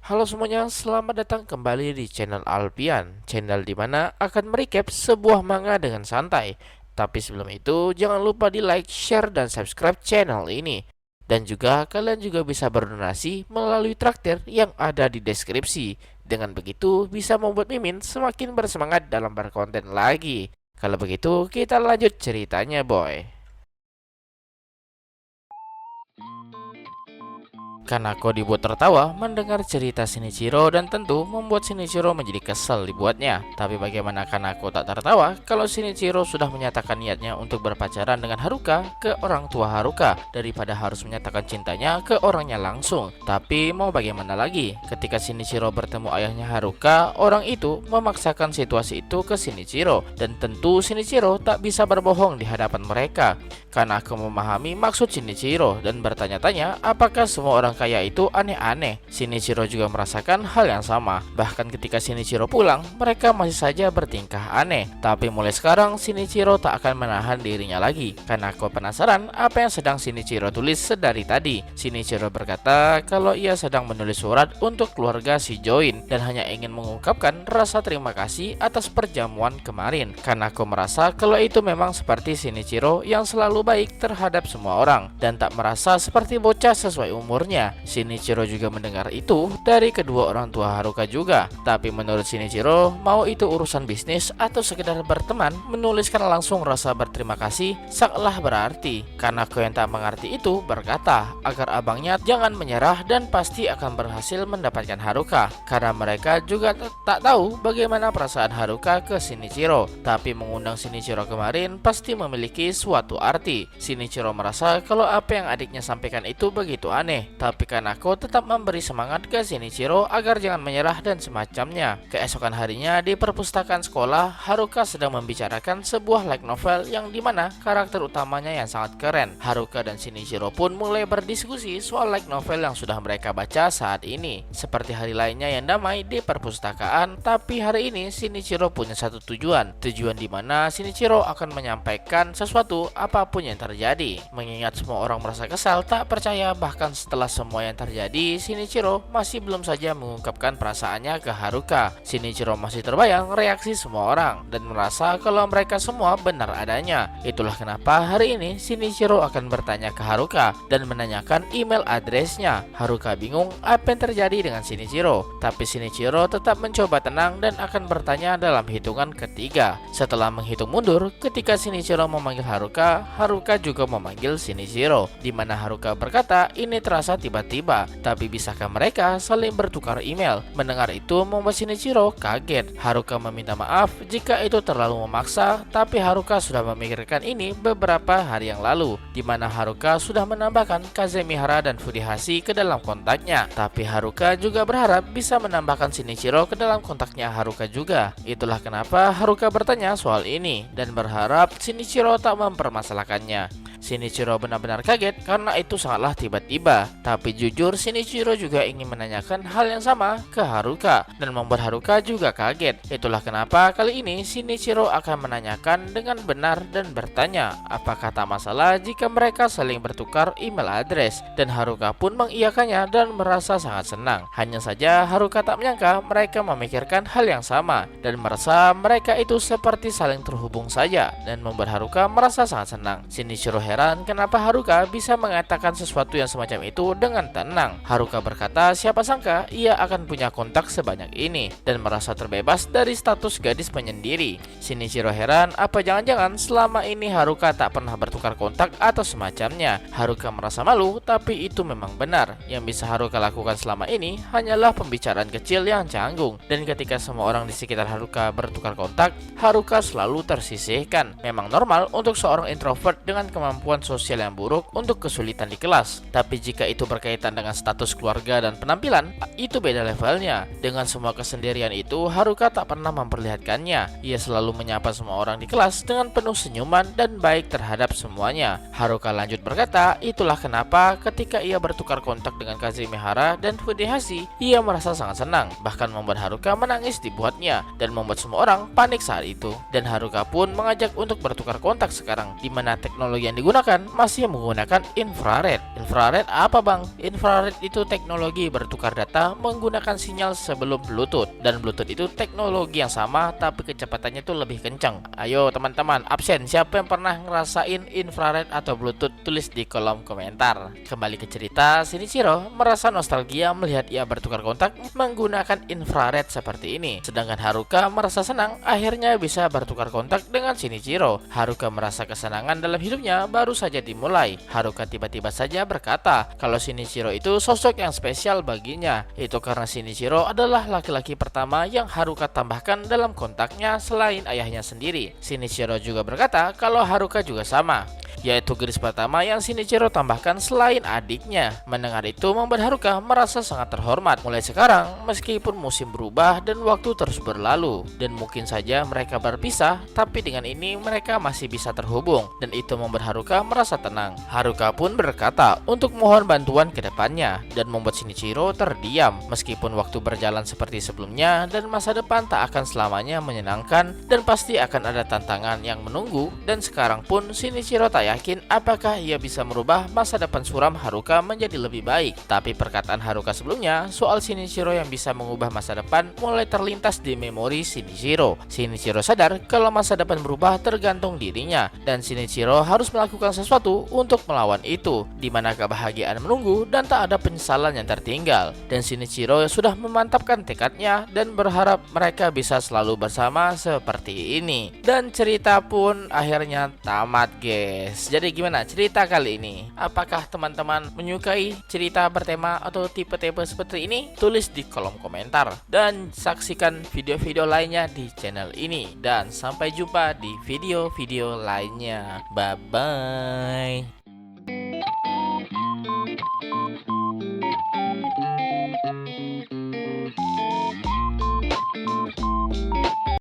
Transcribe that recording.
Halo semuanya, selamat datang kembali di channel Alpian, channel dimana akan merecap sebuah manga dengan santai. Tapi sebelum itu, jangan lupa di like, share, dan subscribe channel ini. Dan juga kalian juga bisa berdonasi melalui traktir yang ada di deskripsi. Dengan begitu, bisa membuat Mimin semakin bersemangat dalam berkonten lagi. Kalau begitu, kita lanjut ceritanya, boy. Kanako dibuat tertawa mendengar cerita Shinichiro dan tentu membuat Shinichiro menjadi kesal dibuatnya. Tapi bagaimana Kanako tak tertawa kalau Shinichiro sudah menyatakan niatnya untuk berpacaran dengan Haruka ke orang tua Haruka daripada harus menyatakan cintanya ke orangnya langsung. Tapi mau bagaimana lagi? Ketika Shinichiro bertemu ayahnya Haruka, orang itu memaksakan situasi itu ke Shinichiro dan tentu Shinichiro tak bisa berbohong di hadapan mereka. Kanako memahami maksud Shinichiro dan bertanya-tanya apakah semua orang kaya itu aneh-aneh. Shinichiro juga merasakan hal yang sama. Bahkan ketika Shinichiro pulang, mereka masih saja bertingkah aneh. Tapi mulai sekarang Shinichiro tak akan menahan dirinya lagi. Kanako penasaran apa yang sedang Shinichiro tulis sedari tadi. Shinichiro berkata kalau ia sedang menulis surat untuk keluarga si Join dan hanya ingin mengungkapkan rasa terima kasih atas perjamuan kemarin. Kanako merasa kalau itu memang seperti Shinichiro yang selalu baik terhadap semua orang dan tak merasa seperti bocah sesuai umurnya. Shinichiro juga mendengar itu dari kedua orang tua Haruka juga. Tapi menurut Shinichiro, mau itu urusan bisnis atau sekedar berteman, menuliskan langsung rasa berterima kasih sangatlah berarti. Kanako yang tak mengerti itu berkata agar abangnya jangan menyerah dan pasti akan berhasil mendapatkan Haruka, karena mereka juga tak tahu bagaimana perasaan Haruka ke Shinichiro. Tapi mengundang Shinichiro kemarin pasti memiliki suatu arti. Shinichiro merasa kalau apa yang adiknya sampaikan itu begitu aneh. Tapi Kanako tetap memberi semangat ke Shinichiro agar jangan menyerah dan semacamnya. Keesokan harinya di perpustakaan sekolah, Haruka sedang membicarakan sebuah light novel yang dimana karakter utamanya yang sangat keren. Haruka dan Shinichiro pun mulai berdiskusi soal light novel yang sudah mereka baca saat ini. Seperti hari lainnya yang damai di perpustakaan, tapi hari ini Shinichiro punya satu tujuan dimana Shinichiro akan menyampaikan sesuatu apapun yang terjadi. Mengingat semua orang merasa kesal, tak percaya, bahkan setelah semua yang terjadi, Shinichiro masih belum saja mengungkapkan perasaannya ke Haruka. Shinichiro masih terbayang reaksi semua orang dan merasa kalau mereka semua benar adanya. Itulah kenapa hari ini Shinichiro akan bertanya ke Haruka dan menanyakan email addressnya. Haruka bingung apa yang terjadi dengan Shinichiro, tapi Shinichiro tetap mencoba tenang dan akan bertanya dalam hitungan ketiga. Setelah menghitung mundur, ketika Shinichiro memanggil Haruka, Haruka juga memanggil Shinichiro, di mana Haruka berkata ini terasa tiba-tiba, tapi bisakah mereka saling bertukar email? Mendengar itu membuat Shinichiro kaget. Haruka meminta maaf jika itu terlalu memaksa, tapi Haruka sudah memikirkan ini beberapa hari yang lalu, di mana Haruka sudah menambahkan Kazemihara dan Fudihashi ke dalam kontaknya. Tapi Haruka juga berharap bisa menambahkan Shinichiro ke dalam kontaknya Haruka juga. Itulah kenapa Haruka bertanya soal ini dan berharap Shinichiro tak mempermasalahkannya. Shinichiro benar-benar kaget karena itu sangatlah tiba-tiba. Tapi jujur Shinichiro juga ingin menanyakan hal yang sama ke Haruka dan membuat Haruka juga kaget. Itulah kenapa kali ini Shinichiro akan menanyakan dengan benar dan bertanya apakah tak masalah jika mereka saling bertukar email address, dan Haruka pun mengiyakannya dan merasa sangat senang. Hanya saja Haruka tak menyangka mereka memikirkan hal yang sama dan merasa mereka itu seperti saling terhubung saja, dan membuat Haruka merasa sangat senang. Shinichiro heran kenapa Haruka bisa mengatakan sesuatu yang semacam itu dengan tenang. Haruka berkata siapa sangka ia akan punya kontak sebanyak ini dan merasa terbebas dari status gadis penyendiri. Shinichiro heran apa jangan-jangan selama ini Haruka tak pernah bertukar kontak atau semacamnya. Haruka merasa malu, tapi itu memang benar. Yang bisa Haruka lakukan selama ini hanyalah pembicaraan kecil yang canggung, dan ketika semua orang di sekitar Haruka bertukar kontak, Haruka selalu tersisihkan. Memang normal untuk seorang introvert dengan kemampuan sosial yang buruk untuk kesulitan di kelas. Tapi jika itu berkaitan dengan status keluarga dan penampilan, itu beda levelnya. Dengan semua kesendirian itu, Haruka tak pernah memperlihatkannya. Ia selalu menyapa semua orang di kelas dengan penuh senyuman dan baik terhadap semuanya. Haruka lanjut berkata, itulah kenapa ketika ia bertukar kontak dengan Kazemihara dan Fudehashi, ia merasa sangat senang, bahkan membuat Haruka menangis dibuatnya dan membuat semua orang panik saat itu. Dan Haruka pun mengajak untuk bertukar kontak sekarang, di mana teknologi yang digunakan gunakan masih menggunakan infrared. Infrared apa bang? Infrared itu teknologi bertukar data menggunakan sinyal sebelum Bluetooth. Dan Bluetooth itu teknologi yang sama tapi kecepatannya itu lebih kencang. Ayo teman-teman, absen siapa yang pernah ngerasain infrared atau Bluetooth? Tulis di kolom komentar. Kembali ke cerita, Shinichiro merasa nostalgia melihat ia bertukar kontak menggunakan infrared seperti ini. Sedangkan Haruka merasa senang akhirnya bisa bertukar kontak dengan Shinichiro. Haruka merasa kesenangan dalam hidupnya baru saja dimulai. Haruka tiba-tiba saja berkata kalau Shinichiro itu sosok yang spesial baginya. Itu karena Shinichiro adalah laki-laki pertama yang Haruka tambahkan dalam kontaknya selain ayahnya sendiri. Shinichiro juga berkata kalau Haruka juga sama, yaitu gadis pertama yang Shinichiro tambahkan selain adiknya. Mendengar itu membuat Haruka merasa sangat terhormat. Mulai sekarang, meskipun musim berubah dan waktu terus berlalu, dan mungkin saja mereka berpisah, tapi dengan ini mereka masih bisa terhubung, dan itu membuat Haruka merasa tenang. Haruka pun berkata untuk mohon bantuan ke depannya, dan membuat Shinichiro terdiam. Meskipun waktu berjalan seperti sebelumnya, dan masa depan tak akan selamanya menyenangkan, dan pasti akan ada tantangan yang menunggu, dan sekarang pun Shinichiro tak yakin apakah ia bisa merubah masa depan suram Haruka menjadi lebih baik. Tapi perkataan Haruka sebelumnya soal Shinichiro yang bisa mengubah masa depan mulai terlintas di memori Shinichiro. Shinichiro sadar kalau masa depan berubah tergantung dirinya, dan Shinichiro harus melakukan sesuatu untuk melawan itu, di mana kebahagiaan menunggu dan tak ada penyesalan yang tertinggal. Dan Shinichiro sudah memantapkan tekadnya dan berharap mereka bisa selalu bersama seperti ini. Dan cerita pun akhirnya tamat guys. Jadi gimana cerita kali ini? Apakah teman-teman menyukai cerita bertema atau tipe-tipe seperti ini? Tulis di kolom komentar. Dan saksikan video-video lainnya di channel ini. Dan sampai jumpa di video-video lainnya. Bye-bye.